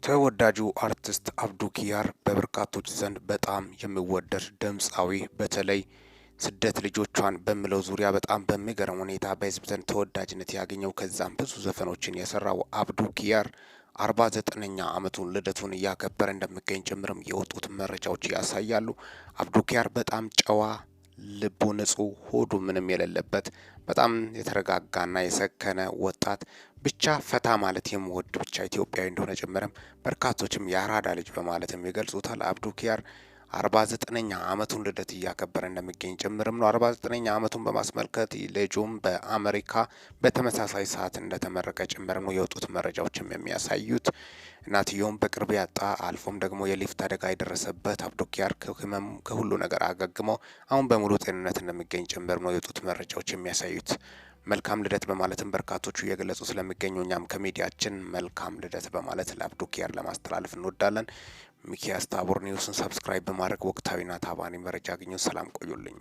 ተወዳጁ አርቲስት አብዱኪያር በበርካቶች ዘንድ በጣም የሚወደድ ድምፃዊ በተለይ ስደት ልጆቿን በሚለው ዙሪያ በጣም በሚገርም ሁኔታ በህዝብ ዘንድ ተወዳጅነት ያገኘው ከዛም ብዙ ዘፈኖችን የሰራው አብዱኪያር 49ኛ ዓመቱን ልደቱን እያከበረ እንደሚገኝ ጭምርም የወጡት መረጃዎች ያሳያሉ። አብዱኪያር በጣም ጨዋ፣ ልቡ ንጹህ፣ ሆዱ ምንም የሌለበት በጣም የተረጋጋና የሰከነ ወጣት ብቻ ፈታ ማለት የሚወድ ብቻ ኢትዮጵያዊ እንደሆነ ጭምርም በርካቶችም የአራዳ ልጅ በማለትም ይገልጹታል። አብዱኪያር 49ኛ ዓመቱን ልደት እያከበረ እንደሚገኝ ጭምርም ነው። 49ኛ ዓመቱን በማስመልከት ልጁም በአሜሪካ በተመሳሳይ ሰዓት እንደተመረቀ ጭምርም ነው የወጡት መረጃዎችም የሚያሳዩት። እናትየውም በቅርብ ያጣ አልፎም ደግሞ የሊፍት አደጋ የደረሰበት አብዱኪያር ከህመም ከሁሉ ነገር አገግሞ አሁን በሙሉ ጤንነት እንደሚገኝ ጭምር ነው የወጡት መረጃዎች የሚያሳዩት። መልካም ልደት በማለትም በርካቶቹ እየገለጹ ስለሚገኙ እኛም ከሚዲያችን መልካም ልደት በማለት ለአብዱኪያር ለማስተላለፍ እንወዳለን። ሚኪያስ ታቦር ኒውስን ሰብስክራይብ በማድረግ ወቅታዊና ታማኒ መረጃ አግኙ። ሰላም ቆዩልኝ።